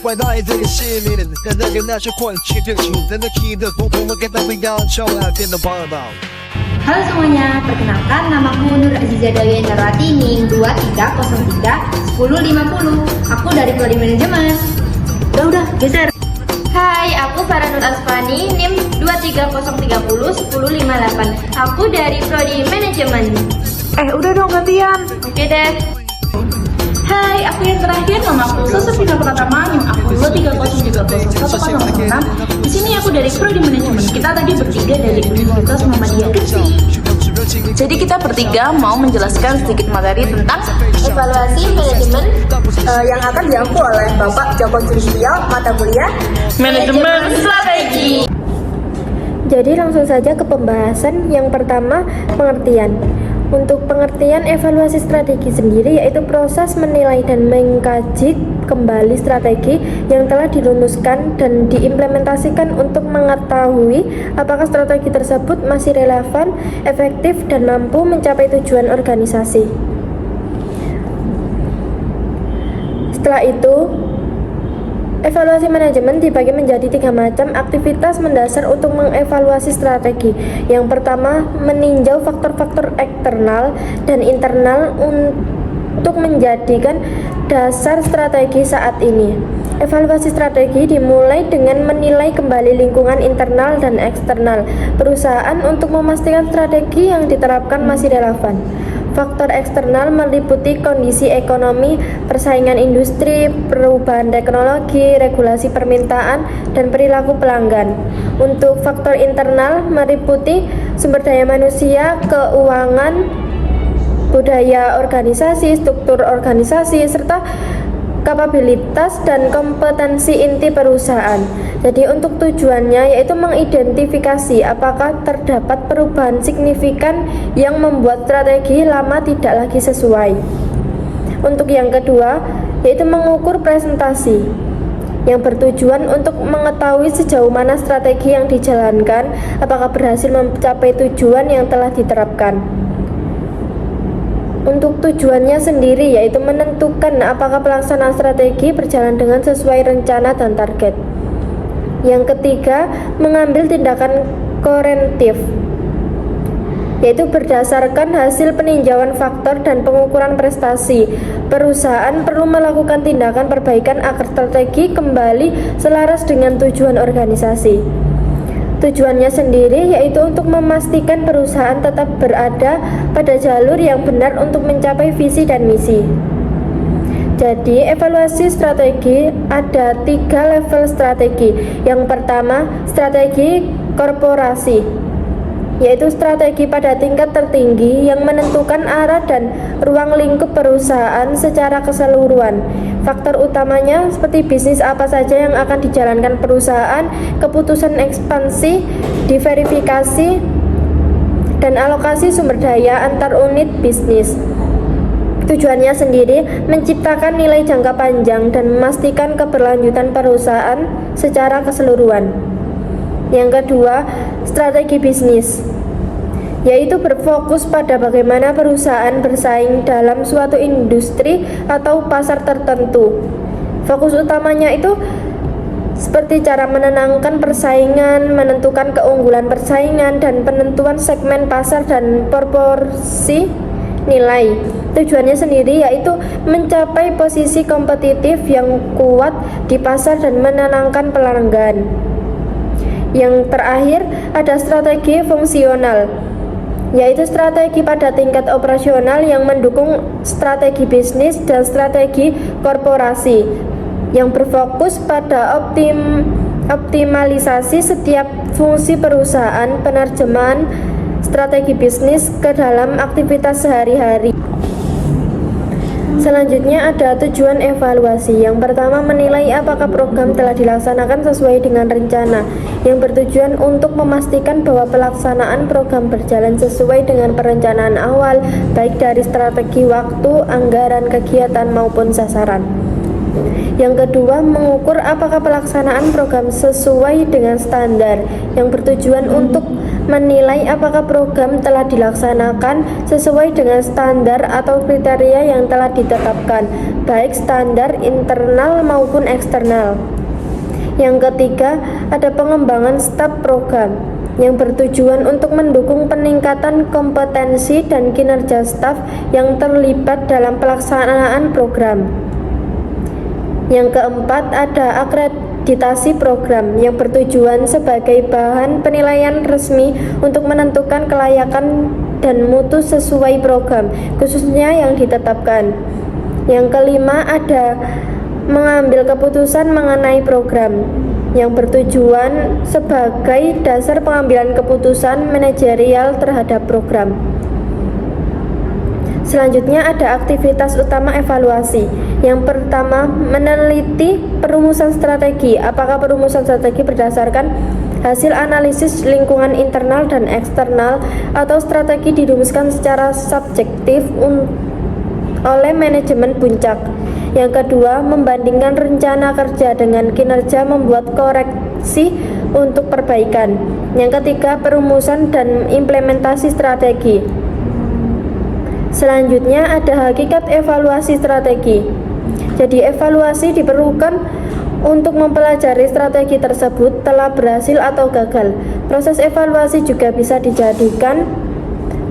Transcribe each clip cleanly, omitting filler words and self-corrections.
外大这个系列的，跟那个那些混气的主人的 key 的，不同的给他们要求来变得棒棒。Halo semuanya, perkenalkan namaku Nur Aziza Dalia Narwati NIM 2303 1050. Aku dari Prodi Manajemen. Udah, geser. Hai, aku Farah Nur Asfani NIM 23030 1058. Aku dari Prodi Manajemen. Udah dong gantian. Oke deh. Hai, aku yang terakhir, namaku Sosefina Pratama, NIM aku 23030 Di sini aku dari Prodi Manajemen. Kita tadi bertiga dari Universitas Muhammadiyah Gresik. Jadi kita bertiga mau menjelaskan sedikit materi tentang Evaluasi manajemen yang akan diampu oleh Bapak Joko Julistio, mata kuliah Manajemen Strategi. Jadi langsung saja ke pembahasan. Yang pertama, pengertian. Untuk pengertian evaluasi strategi sendiri yaitu proses menilai dan mengkaji kembali strategi yang telah dirumuskan dan diimplementasikan untuk mengetahui apakah strategi tersebut masih relevan, efektif, dan mampu mencapai tujuan organisasi. Setelah itu, evaluasi manajemen dibagi menjadi 3 macam aktivitas mendasar untuk mengevaluasi strategi. Yang pertama, meninjau faktor-faktor eksternal dan internal untuk menjadikan dasar strategi saat ini. Evaluasi strategi dimulai dengan menilai kembali lingkungan internal dan eksternal perusahaan untuk memastikan strategi yang diterapkan masih relevan. Faktor eksternal meliputi kondisi ekonomi, persaingan industri, perubahan teknologi, regulasi permintaan, dan perilaku pelanggan. Untuk faktor internal meliputi sumber daya manusia, keuangan, budaya organisasi, struktur organisasi, serta kapabilitas dan kompetensi inti perusahaan. Jadi untuk tujuannya yaitu mengidentifikasi apakah terdapat perubahan signifikan yang membuat strategi lama tidak lagi sesuai. Untuk yang kedua yaitu mengukur presentasi yang bertujuan untuk mengetahui sejauh mana strategi yang dijalankan apakah berhasil mencapai tujuan yang telah diterapkan. Untuk tujuannya sendiri yaitu menentukan apakah pelaksanaan strategi berjalan dengan sesuai rencana dan target. Yang ketiga, mengambil tindakan korektif yaitu berdasarkan hasil peninjauan faktor dan pengukuran prestasi. Perusahaan perlu melakukan tindakan perbaikan agar strategi kembali selaras dengan tujuan organisasi. Tujuannya sendiri yaitu untuk memastikan perusahaan tetap berada pada jalur yang benar untuk mencapai visi dan misi. Jadi evaluasi strategi ada 3 level strategi. Yang pertama, strategi korporasi, yaitu strategi pada tingkat tertinggi yang menentukan arah dan ruang lingkup perusahaan secara keseluruhan. Faktor utamanya seperti bisnis apa saja yang akan dijalankan perusahaan, keputusan ekspansi, diverifikasi, dan alokasi sumber daya antar unit bisnis. Tujuannya sendiri menciptakan nilai jangka panjang dan memastikan keberlanjutan perusahaan secara keseluruhan. Yang kedua, strategi bisnis, yaitu berfokus pada bagaimana perusahaan bersaing dalam suatu industri atau pasar tertentu. Fokus utamanya itu seperti cara menenangkan persaingan, menentukan keunggulan persaingan, dan penentuan segmen pasar dan proporsi nilai. Tujuannya sendiri yaitu mencapai posisi kompetitif yang kuat di pasar dan menenangkan pelanggan. Yang terakhir ada strategi fungsional, yaitu strategi pada tingkat operasional yang mendukung strategi bisnis dan strategi korporasi yang berfokus pada optimalisasi setiap fungsi perusahaan, penerjemahan strategi bisnis ke dalam aktivitas sehari-hari. Selanjutnya ada tujuan evaluasi. Yang pertama, menilai apakah program telah dilaksanakan sesuai dengan rencana, yang bertujuan untuk memastikan bahwa pelaksanaan program berjalan sesuai dengan perencanaan awal, baik dari strategi waktu, anggaran, kegiatan maupun sasaran. Yang kedua, mengukur apakah pelaksanaan program sesuai dengan standar, yang bertujuan untuk menilai apakah program telah dilaksanakan sesuai dengan standar atau kriteria yang telah ditetapkan, baik standar internal maupun eksternal. Yang ketiga, ada pengembangan staf program yang bertujuan untuk mendukung peningkatan kompetensi dan kinerja staf yang terlibat dalam pelaksanaan program. Yang keempat, ada akreditasi program yang bertujuan sebagai bahan penilaian resmi untuk menentukan kelayakan dan mutu sesuai program, khususnya yang ditetapkan. Yang kelima, ada mengambil keputusan mengenai program yang bertujuan sebagai dasar pengambilan keputusan manajerial terhadap program. Selanjutnya ada aktivitas utama evaluasi. Yang pertama, meneliti perumusan strategi. Apakah perumusan strategi berdasarkan hasil analisis lingkungan internal dan eksternal atau strategi dirumuskan secara subjektif oleh manajemen puncak. Yang kedua, membandingkan rencana kerja dengan kinerja membuat koreksi untuk perbaikan. Yang ketiga, perumusan dan implementasi strategi. Selanjutnya ada hakikat evaluasi strategi. Jadi evaluasi diperlukan untuk mempelajari strategi tersebut telah berhasil atau gagal. Proses evaluasi juga bisa dijadikan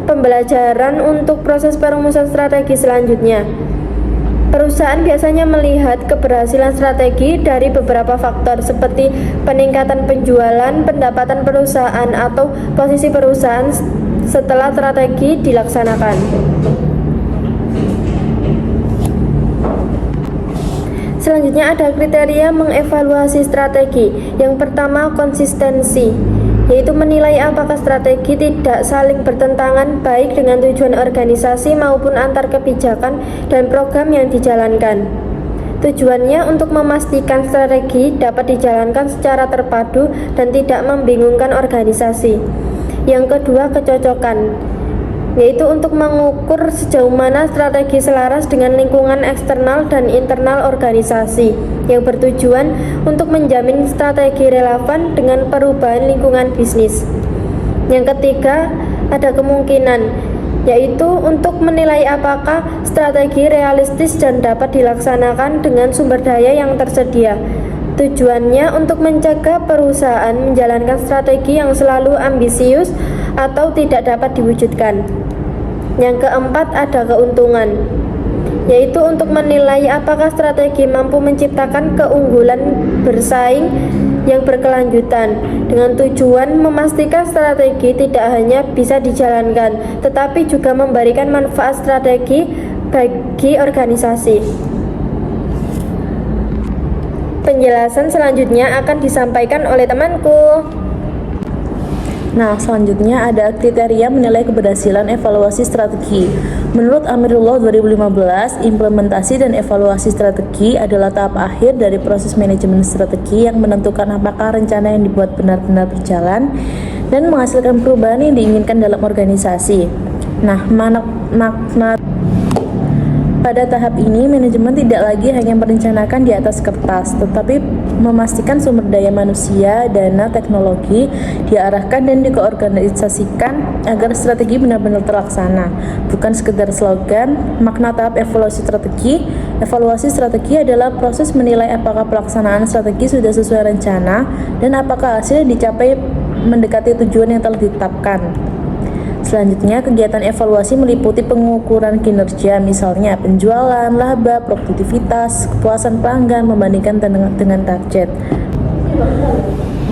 pembelajaran untuk proses perumusan strategi selanjutnya. Perusahaan biasanya melihat keberhasilan strategi dari beberapa faktor seperti peningkatan penjualan, pendapatan perusahaan, atau posisi perusahaan setelah strategi dilaksanakan. Selanjutnya ada kriteria mengevaluasi strategi. Yang pertama, konsistensi, yaitu menilai apakah strategi tidak saling bertentangan baik dengan tujuan organisasi maupun antar kebijakan dan program yang dijalankan. Tujuannya untuk memastikan strategi dapat dijalankan secara terpadu dan tidak membingungkan organisasi. Yang kedua, kecocokan, yaitu untuk mengukur sejauh mana strategi selaras dengan lingkungan eksternal dan internal organisasi, yang bertujuan untuk menjamin strategi relevan dengan perubahan lingkungan bisnis. Yang ketiga, ada kemungkinan, yaitu untuk menilai apakah strategi realistis dan dapat dilaksanakan dengan sumber daya yang tersedia. Tujuannya untuk mencegah perusahaan menjalankan strategi yang selalu ambisius atau tidak dapat diwujudkan. Yang keempat, ada keuntungan, yaitu untuk menilai apakah strategi mampu menciptakan keunggulan bersaing yang berkelanjutan, dengan tujuan memastikan strategi tidak hanya bisa dijalankan, tetapi juga memberikan manfaat strategi bagi organisasi. Penjelasan selanjutnya akan disampaikan oleh temanku. Nah, selanjutnya ada kriteria menilai keberhasilan evaluasi strategi. Menurut Amirullah 2015, implementasi dan evaluasi strategi adalah tahap akhir dari proses manajemen strategi yang menentukan apakah rencana yang dibuat benar-benar berjalan dan menghasilkan perubahan yang diinginkan dalam organisasi. Nah, makna pada tahap ini, manajemen tidak lagi hanya merencanakan di atas kertas, tetapi memastikan sumber daya manusia, dana, teknologi diarahkan dan dikoorganisasikan agar strategi benar-benar terlaksana. Bukan sekedar slogan. Makna tahap evaluasi strategi adalah proses menilai apakah pelaksanaan strategi sudah sesuai rencana dan apakah hasil yang dicapai mendekati tujuan yang telah ditetapkan. Selanjutnya, kegiatan evaluasi meliputi pengukuran kinerja, misalnya penjualan, laba, produktivitas, kepuasan pelanggan membandingkan dengan target.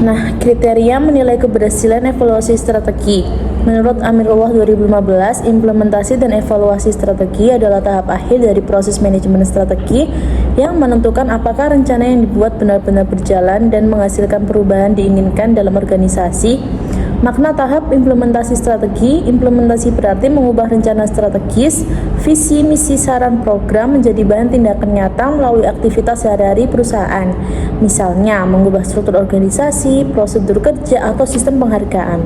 Nah, kriteria menilai keberhasilan evaluasi strategi. Menurut Amirullah 2015, implementasi dan evaluasi strategi adalah tahap akhir dari proses manajemen strategi yang menentukan apakah rencana yang dibuat benar-benar berjalan dan menghasilkan perubahan diinginkan dalam organisasi. Makna tahap implementasi strategi. Implementasi berarti mengubah rencana strategis, visi, misi, saran, program menjadi bahan tindakan nyata melalui aktivitas sehari-hari perusahaan. Misalnya, mengubah struktur organisasi, prosedur kerja, atau sistem penghargaan.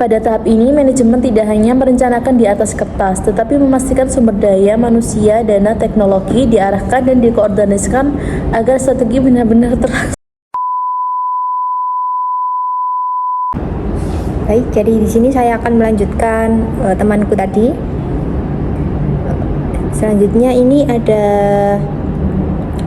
Pada tahap ini, manajemen tidak hanya merencanakan di atas kertas, tetapi memastikan sumber daya manusia, dana, teknologi diarahkan dan dikoordinasikan agar strategi benar-benar terlaksana. Baik, jadi di sini saya akan melanjutkan temanku tadi. Selanjutnya ini ada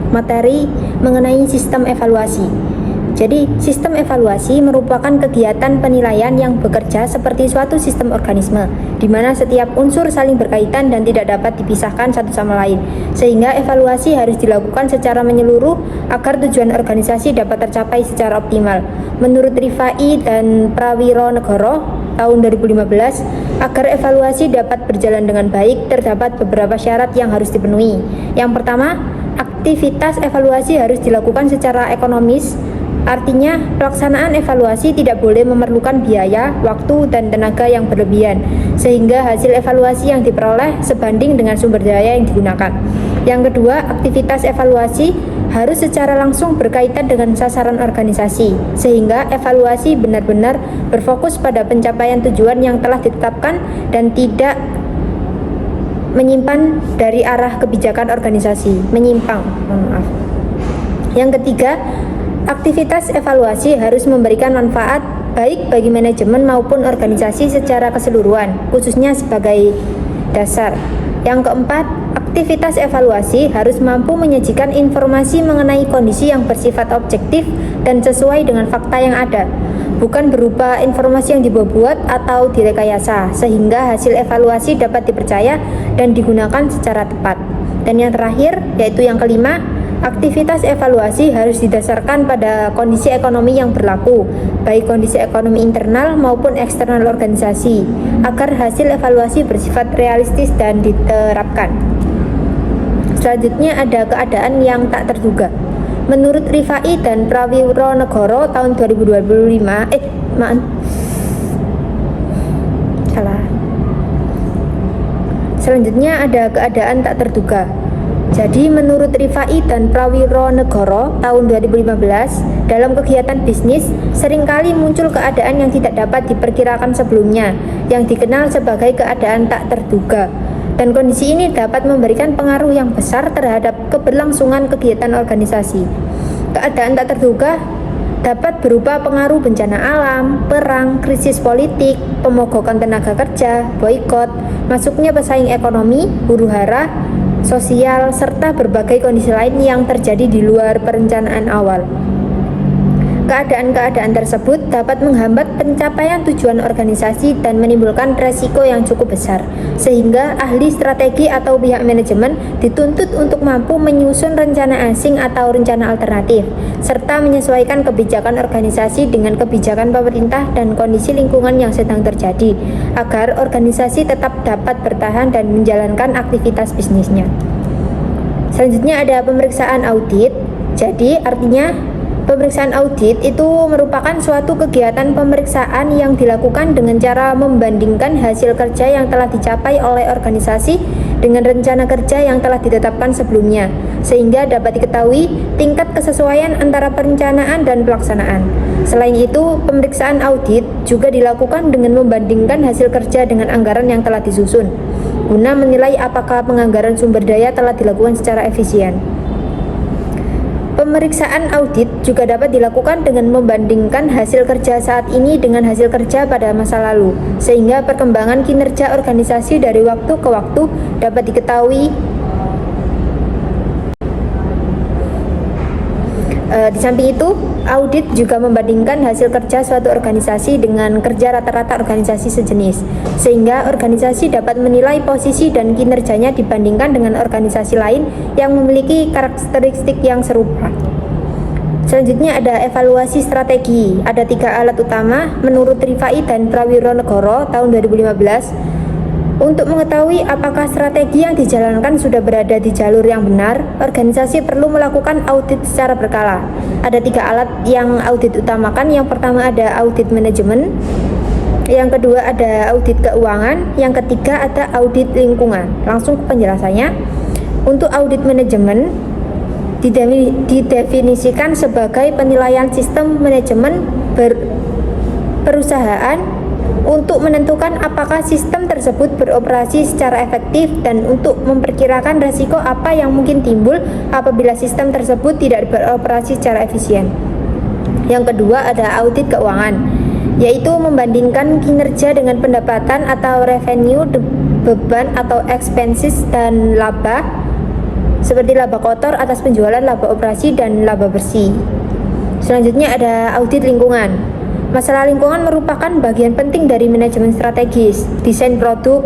materi mengenai sistem evaluasi. Jadi, sistem evaluasi merupakan kegiatan penilaian yang bekerja seperti suatu sistem organisme, di mana setiap unsur saling berkaitan dan tidak dapat dipisahkan satu sama lain. Sehingga evaluasi harus dilakukan secara menyeluruh agar tujuan organisasi dapat tercapai secara optimal. Menurut Rifai dan Prawironegoro tahun 2015, agar evaluasi dapat berjalan dengan baik, terdapat beberapa syarat yang harus dipenuhi. Yang pertama, aktivitas evaluasi harus dilakukan secara ekonomis. Artinya, pelaksanaan evaluasi tidak boleh memerlukan biaya, waktu, dan tenaga yang berlebihan, sehingga hasil evaluasi yang diperoleh sebanding dengan sumber daya yang digunakan. Yang kedua, aktivitas evaluasi harus secara langsung berkaitan dengan sasaran organisasi, sehingga evaluasi benar-benar berfokus pada pencapaian tujuan yang telah ditetapkan dan tidak menyimpang dari arah kebijakan organisasi. Maaf. Yang ketiga, aktivitas evaluasi harus memberikan manfaat baik bagi manajemen maupun organisasi secara keseluruhan, khususnya sebagai dasar. Yang keempat, aktivitas evaluasi harus mampu menyajikan informasi mengenai kondisi yang bersifat objektif dan sesuai dengan fakta yang ada, bukan berupa informasi yang dibuat-buat atau direkayasa, sehingga hasil evaluasi dapat dipercaya dan digunakan secara tepat. Dan yang terakhir, yaitu yang kelima, aktivitas evaluasi harus didasarkan pada kondisi ekonomi yang berlaku, baik kondisi ekonomi internal maupun eksternal organisasi, agar hasil evaluasi bersifat realistis dan diterapkan. Selanjutnya ada keadaan yang tak terduga. Menurut Rifai dan Prawironegoro tahun 2025, Selanjutnya ada keadaan tak terduga. Jadi menurut Rifai dan Prawironegoro tahun 2015, dalam kegiatan bisnis seringkali muncul keadaan yang tidak dapat diperkirakan sebelumnya, yang dikenal sebagai keadaan tak terduga. Dan kondisi ini dapat memberikan pengaruh yang besar terhadap keberlangsungan kegiatan organisasi. Keadaan tak terduga dapat berupa pengaruh bencana alam, perang, krisis politik, pemogokan tenaga kerja, boikot, masuknya pesaing ekonomi, huru-hara, sosial, serta berbagai kondisi lain yang terjadi di luar perencanaan awal. Keadaan-keadaan tersebut dapat menghambat pencapaian tujuan organisasi dan menimbulkan resiko yang cukup besar, sehingga ahli strategi atau pihak manajemen dituntut untuk mampu menyusun rencana asing atau rencana alternatif, serta menyesuaikan kebijakan organisasi dengan kebijakan pemerintah dan kondisi lingkungan yang sedang terjadi, agar organisasi tetap dapat bertahan dan menjalankan aktivitas bisnisnya. Selanjutnya ada pemeriksaan audit. Jadi artinya pemeriksaan audit itu merupakan suatu kegiatan pemeriksaan yang dilakukan dengan cara membandingkan hasil kerja yang telah dicapai oleh organisasi dengan rencana kerja yang telah ditetapkan sebelumnya, sehingga dapat diketahui tingkat kesesuaian antara perencanaan dan pelaksanaan. Selain itu, pemeriksaan audit juga dilakukan dengan membandingkan hasil kerja dengan anggaran yang telah disusun, guna menilai apakah penganggaran sumber daya telah dilakukan secara efisien. Pemeriksaan audit juga dapat dilakukan dengan membandingkan hasil kerja saat ini dengan hasil kerja pada masa lalu, sehingga perkembangan kinerja organisasi dari waktu ke waktu dapat diketahui. Di samping itu, audit juga membandingkan hasil kerja suatu organisasi dengan kerja rata-rata organisasi sejenis, sehingga organisasi dapat menilai posisi dan kinerjanya dibandingkan dengan organisasi lain yang memiliki karakteristik yang serupa. Selanjutnya ada evaluasi strategi. Ada 3 alat utama menurut Rifai dan Prawironegoro tahun 2015. Untuk mengetahui apakah strategi yang dijalankan sudah berada di jalur yang benar, organisasi perlu melakukan audit secara berkala. Ada 3 alat yang audit utamakan. Yang pertama ada audit manajemen, yang kedua ada audit keuangan, yang ketiga ada audit lingkungan. Langsung ke penjelasannya. Untuk audit manajemen didefinisikan sebagai penilaian sistem manajemen perusahaan untuk menentukan apakah sistem tersebut beroperasi secara efektif dan untuk memperkirakan risiko apa yang mungkin timbul apabila sistem tersebut tidak beroperasi secara efisien. Yang kedua ada audit keuangan. yaitu membandingkan kinerja dengan pendapatan atau revenue, beban atau expenses, dan laba, seperti laba kotor atas penjualan, laba operasi, dan laba bersih. Selanjutnya ada audit lingkungan. Masalah lingkungan merupakan bagian penting dari manajemen strategis, desain produk,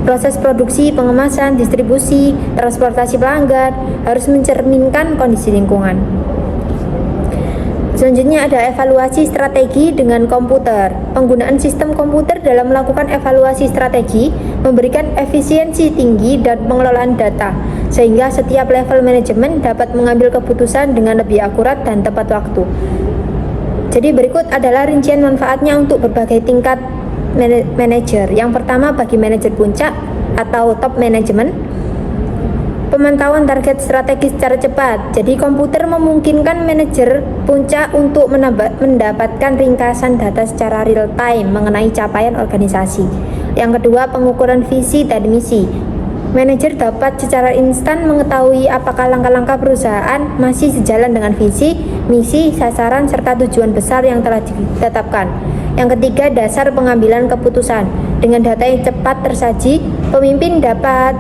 proses produksi, pengemasan, distribusi, transportasi pelanggan harus mencerminkan kondisi lingkungan. Selanjutnya ada evaluasi strategi dengan komputer. Penggunaan sistem komputer dalam melakukan evaluasi strategi memberikan efisiensi tinggi dan pengelolaan data, sehingga setiap level manajemen dapat mengambil keputusan dengan lebih akurat dan tepat waktu. Jadi berikut adalah rincian manfaatnya untuk berbagai tingkat manajer. Yang pertama bagi manajer puncak atau top management, pemantauan target strategi secara cepat. Jadi komputer memungkinkan manajer puncak untuk mendapatkan ringkasan data secara real time mengenai capaian organisasi. Yang kedua, pengukuran visi dan misi. Manajer dapat secara instan mengetahui apakah langkah-langkah perusahaan masih sejalan dengan visi, misi, sasaran, serta tujuan besar yang telah ditetapkan. Yang ketiga, dasar pengambilan keputusan. Dengan data yang cepat tersaji, pemimpin dapat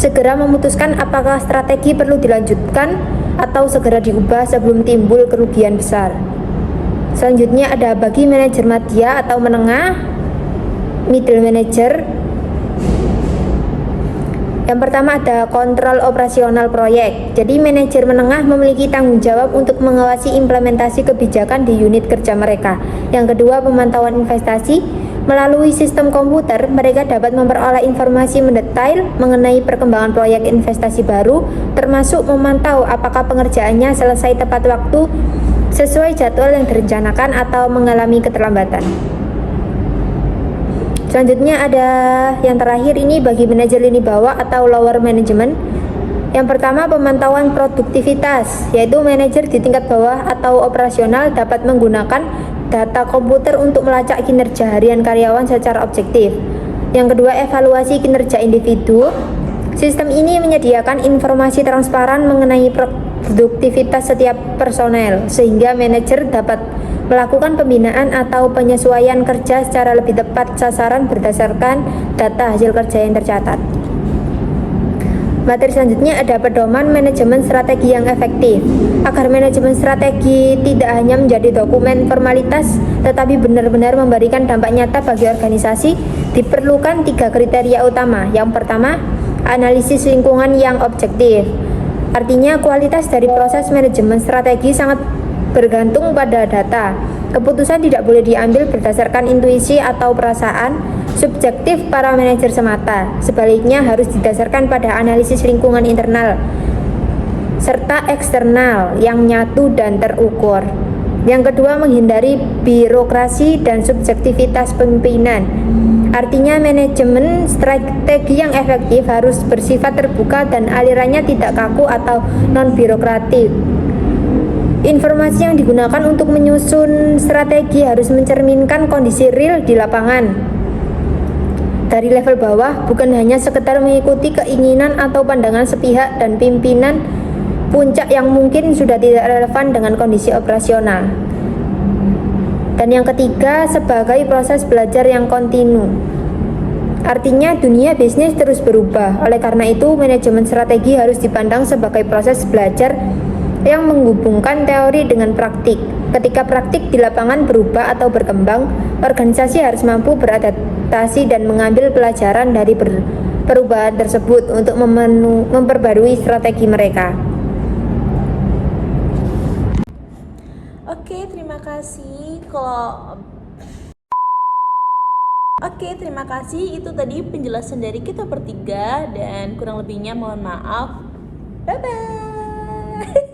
segera memutuskan apakah strategi perlu dilanjutkan atau segera diubah sebelum timbul kerugian besar. Selanjutnya ada bagi manajer media atau menengah, middle manager. Yang pertama ada kontrol operasional proyek. Jadi manajer menengah memiliki tanggung jawab untuk mengawasi implementasi kebijakan di unit kerja mereka. Yang kedua, pemantauan investasi. Melalui sistem komputer, mereka dapat memperoleh informasi mendetail mengenai perkembangan proyek investasi baru, termasuk memantau apakah pengerjaannya selesai tepat waktu sesuai jadwal yang direncanakan atau mengalami keterlambatan. Selanjutnya ada yang terakhir ini bagi manajer lini bawah atau lower management. Yang pertama, pemantauan produktivitas, yaitu manajer di tingkat bawah atau operasional dapat menggunakan data komputer untuk melacak kinerja harian karyawan secara objektif. Yang kedua, evaluasi kinerja individu. Sistem ini menyediakan informasi transparan mengenai produktivitas setiap personel, sehingga manajer dapat melakukan pembinaan atau penyesuaian kerja secara lebih tepat sasaran berdasarkan data hasil kerja yang tercatat. Materi selanjutnya ada pedoman manajemen strategi yang efektif. Agar manajemen strategi tidak hanya menjadi dokumen formalitas, tetapi benar-benar memberikan dampak nyata bagi organisasi, diperlukan 3 kriteria utama. Yang pertama, analisis lingkungan yang objektif. Artinya kualitas dari proses manajemen strategi sangat bergantung pada data. Keputusan tidak boleh diambil berdasarkan intuisi atau perasaan subjektif para manajer semata. Sebaliknya harus didasarkan pada analisis lingkungan internal serta eksternal yang nyatu dan terukur. Yang kedua, menghindari birokrasi dan subjektivitas pemimpinan. Artinya manajemen strategi yang efektif harus bersifat terbuka dan alirannya tidak kaku atau non-birokratik. Informasi yang digunakan untuk menyusun strategi harus mencerminkan kondisi real di lapangan. Dari level bawah, bukan hanya sekedar mengikuti keinginan atau pandangan sepihak dan pimpinan puncak yang mungkin sudah tidak relevan dengan kondisi operasional. Dan yang ketiga, sebagai proses belajar yang kontinu. Artinya dunia bisnis terus berubah. Oleh karena itu, manajemen strategi harus dipandang sebagai proses belajar yang menghubungkan teori dengan praktik. Ketika praktik di lapangan berubah atau berkembang, organisasi harus mampu beradaptasi dan mengambil pelajaran dari perubahan tersebut untuk memperbarui strategi mereka. Oke, terima kasih. Itu tadi penjelasan dari kita bertiga dan kurang lebihnya mohon maaf. Bye bye.